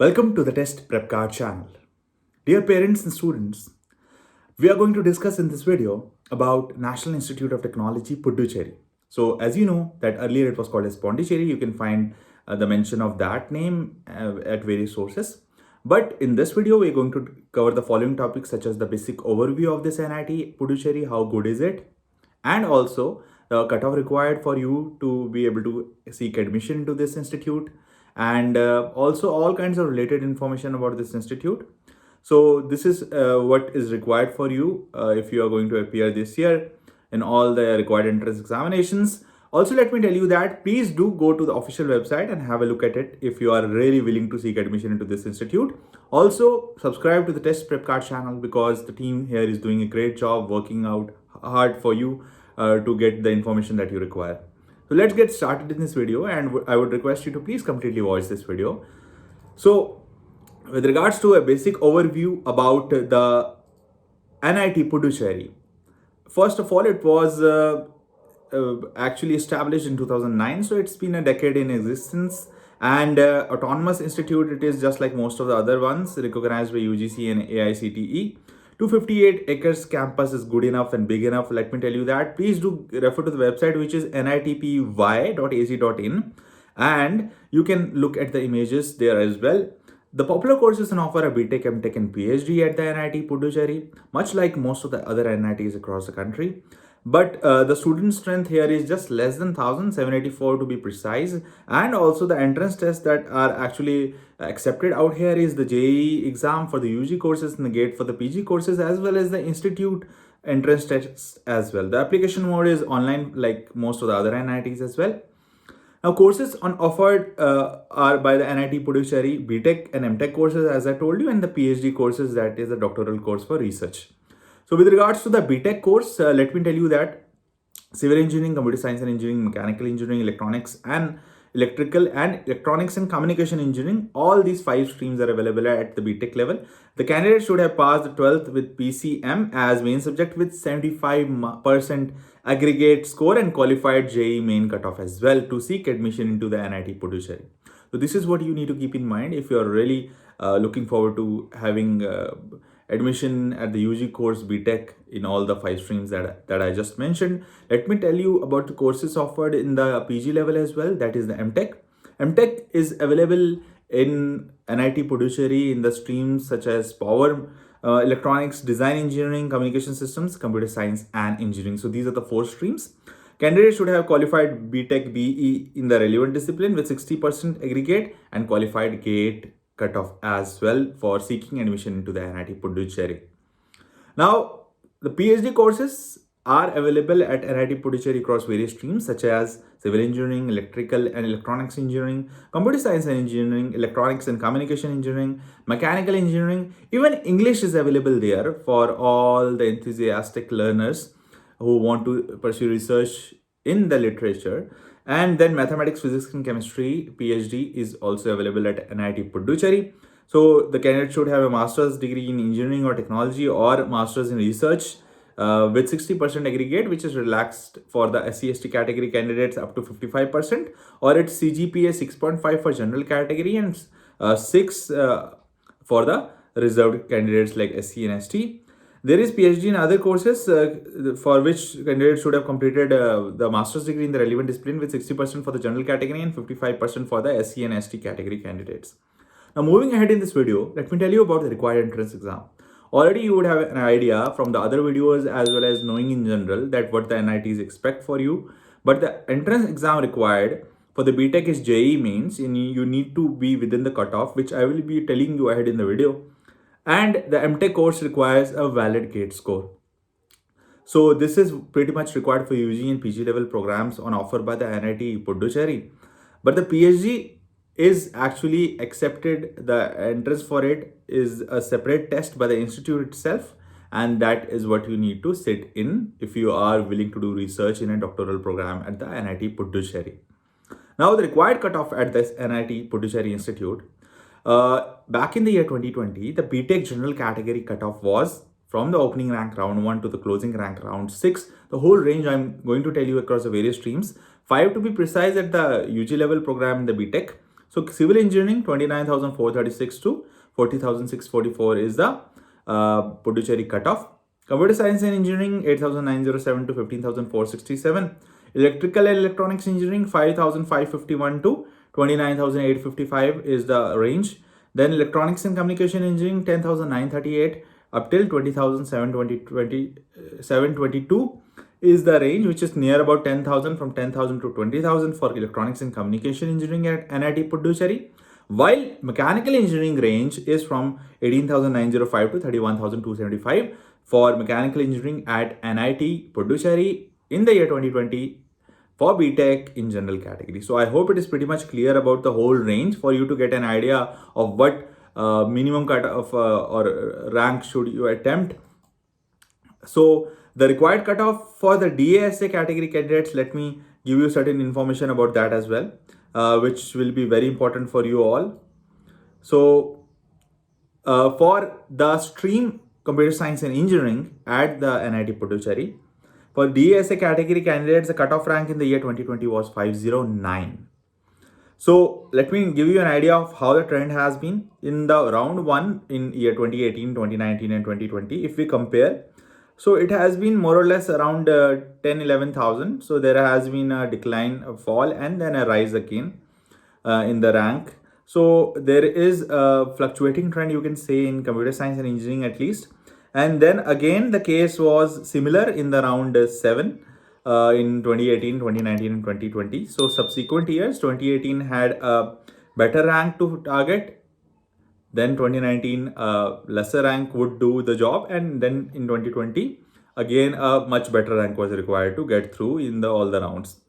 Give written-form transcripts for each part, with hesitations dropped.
Welcome to the Test Prep Card channel. Dear parents and students, we are going to discuss in this video about National Institute of Technology, Puducherry. So as you know that earlier it was called as Pondicherry, you can find the mention of that name at various sources. But in this video, we're going to cover the following topics such as the basic overview of this NIT Puducherry, how good is it, and also the cutoff required for you to be able to seek admission into this institute, and also all kinds of related information about this institute. So this is what is required for you if you are going to appear this year in all the required entrance examinations. Also, let me tell you that please do go to the official website and have a look at it if you are really willing to seek admission into this institute. Also, subscribe to the Test Prep Card channel because the team here is doing a great job working out hard for you to get the information that you require. So let's get started in this video, and I would request you to please completely watch this video. So with regards to a basic overview about the NIT Puducherry, first of all, it was actually established in 2009, so it's been a decade in existence. And autonomous institute, it is just like most of the other ones, recognized by UGC and AICTE. 258 acres campus is good enough and big enough. Let me tell you that. Please do refer to the website, which is nitpy.ac.in, and you can look at the images there as well. The popular courses on offer are BTech, MTech, and PhD at the NIT Puducherry, much like most of the other NITs across the country. But the student strength here is just less than 1,784 to be precise. And also the entrance tests that are actually accepted out here is the JEE exam for the UG courses and the GATE for the PG courses, as well as the institute entrance tests as well. The application mode is online like most of the other NITs as well. Now, courses on offered are by the NIT Puducherry, BTech and MTech courses, as I told you, and the PhD courses, that is a doctoral course for research. So with regards to the BTech course, let me tell you that civil engineering, computer science and engineering, mechanical engineering, electronics and electrical and electronics and communication engineering, all these 5 streams are available at the BTech level. The candidate should have passed the 12th with PCM as main subject with 75% aggregate score and qualified JEE main cutoff as well to seek admission into the NIT Puducherry. So this is what you need to keep in mind if you are really looking forward to having admission at the UG course BTech in all the 5 streams that I just mentioned. Let me tell you about the courses offered in the PG level as well, that is the MTech. MTech is available in NIT Puducherry in the streams such as power, electronics, design engineering, communication systems, computer science and engineering. So these are the 4 streams. Candidates should have qualified BTech BE in the relevant discipline with 60% aggregate and qualified GATE cutoff as well for seeking admission into the NIT Puducherry. Now, the PhD courses are available at NIT Puducherry across various streams such as civil engineering, electrical and electronics engineering, computer science and engineering, electronics and communication engineering, mechanical engineering. Even English is available there for all the enthusiastic learners who want to pursue research in the literature. And then mathematics, physics and chemistry PhD is also available at NIT Puducherry. So the candidate should have a master's degree in engineering or technology or master's in research with 60% aggregate, which is relaxed for the SC/ST category candidates up to 55%, or its CGPA 6.5 for general category and 6 for the reserved candidates like SC and ST. There is PhD in other courses for which candidates should have completed the master's degree in the relevant discipline with 60% for the general category and 55% for the SC and ST category candidates. Now, moving ahead in this video, let me tell you about the required entrance exam. Already you would have an idea from the other videos as well as knowing in general that what the NITs expect for you. But the entrance exam required for the BTech is JEE mains, and you need to be within the cutoff, which I will be telling you ahead in the video. And the MTech course requires a valid GATE score. So this is pretty much required for UG and PG level programs on offer by the NIT Puducherry. But the PhD is actually accepted. The entrance for it is a separate test by the institute itself, and that is what you need to sit in if you are willing to do research in a doctoral program at the NIT Puducherry. Now, the required cutoff at this NIT Puducherry Institute, back in the year 2020, the BTech general category cutoff was from the opening rank round 1 to the closing rank round 6. The whole range I'm going to tell you across the various streams, 5 to be precise at the UG level program in the BTech. So civil engineering 29,436 to 40,644 is the Puducherry cutoff. Computer science and engineering 8,907 to 15,467. Electrical and electronics engineering 5,551 to 29,855 is the range. Then electronics and communication engineering 10,938 up till 20,722 is the range, which is near about 10,000, from 10,000 to 20,000 for electronics and communication engineering at NIT Puducherry. While mechanical engineering range is from 18,905 to 31,275 for mechanical engineering at NIT Puducherry in the year 2020 for BTech in general category. So I hope it is pretty much clear about the whole range for you to get an idea of what minimum cut of or rank should you attempt. So the required cutoff for the DASA category candidates, let me give you certain information about that as well, which will be very important for you all. So for the stream computer science and engineering at the NIT Puducherry, for DASA category candidates, the cutoff rank in the year 2020 was 509. So let me give you an idea of how the trend has been in the round one in year 2018, 2019 and 2020. If we compare, so it has been more or less around 11,000. So there has been a decline, a fall, and then a rise again in the rank. So there is a fluctuating trend, you can say, in computer science and engineering at least. And then again, the case was similar in the round 7 in 2018, 2019 and 2020. So subsequent years, 2018 had a better rank to target. Then 2019, lesser rank would do the job. And then in 2020, again, a much better rank was required to get through in all the rounds.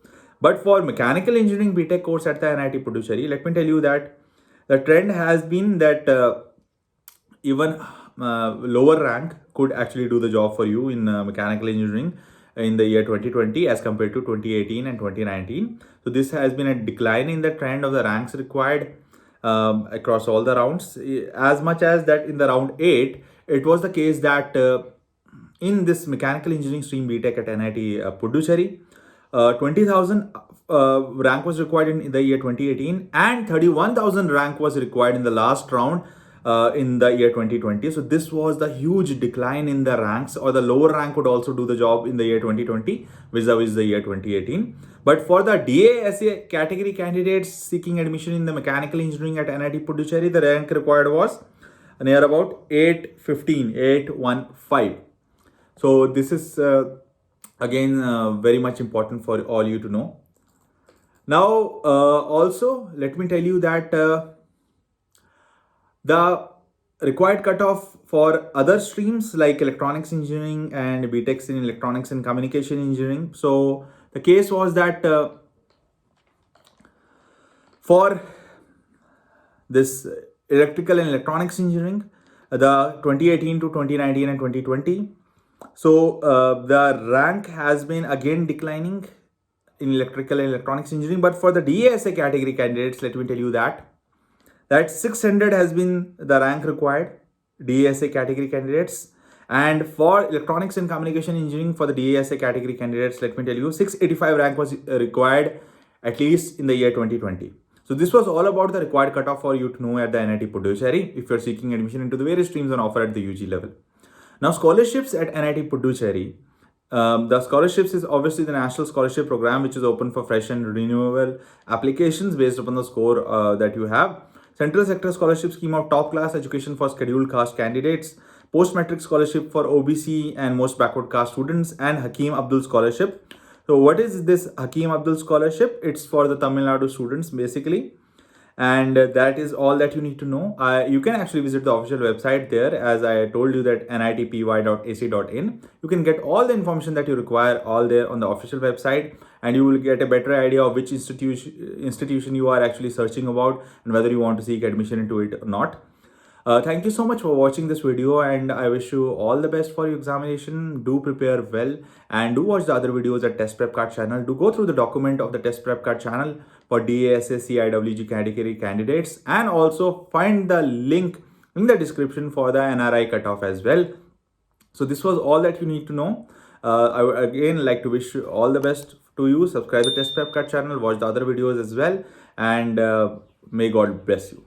But for mechanical engineering BTech course at the NIT Puducherry, let me tell you that the trend has been that even lower rank could actually do the job for you in mechanical engineering in the year 2020 as compared to 2018 and 2019. So this has been a decline in the trend of the ranks required across all the rounds, as much as that in the round 8 it was the case that in this mechanical engineering stream BTech at NIT Puducherry, 20,000 rank was required in the year 2018 and 31,000 rank was required in the last round in the year 2020. So this was the huge decline in the ranks, or the lower rank would also do the job in the year 2020 vis-a-vis the year 2018. But for the DASA category candidates seeking admission in the mechanical engineering at NIT Puducherry, the rank required was near about 815. So this is again very much important for all you to know. Now also let me tell you that the required cutoff for other streams like electronics engineering and BTechs in electronics and communication engineering. So the case was that for this electrical and electronics engineering, the 2018 to 2019 and 2020. So the rank has been again declining in electrical and electronics engineering. But for the DASA category candidates, let me tell you that 600 has been the rank required, DASA category candidates. And for electronics and communication engineering, for the DASA category candidates, let me tell you, 685 rank was required at least in the year 2020. So this was all about the required cutoff for you to know at the NIT Puducherry if you're seeking admission into the various streams on offer at the UG level. Now, scholarships at NIT Puducherry. The scholarships is obviously the National Scholarship Program, which is open for fresh and renewable applications based upon the score that you have. Central Sector Scholarship Scheme of Top Class Education for Scheduled Caste Candidates, Post-Matric Scholarship for OBC and Most Backward Caste Students, and Hakeem Abdul Scholarship. So what is this Hakeem Abdul Scholarship? It's for the Tamil Nadu students basically. And that is all that you need to know. You can actually visit the official website there, as I told you, that nitpy.ac.in. You can get all the information that you require all there on the official website, and you will get a better idea of which institution you are actually searching about and whether you want to seek admission into it or not. Thank you so much for watching this video, and I wish you all the best for your examination. Do prepare well and do watch the other videos at Test Prep Card channel. Do go through the document of the Test Prep Card channel for DASA CIWG category candidates, and also find the link in the description for the NRI cutoff as well. So this was all that you need to know. I would again like to wish you all the best to you. Subscribe to Test Prep Card channel, watch the other videos as well, and May God bless you.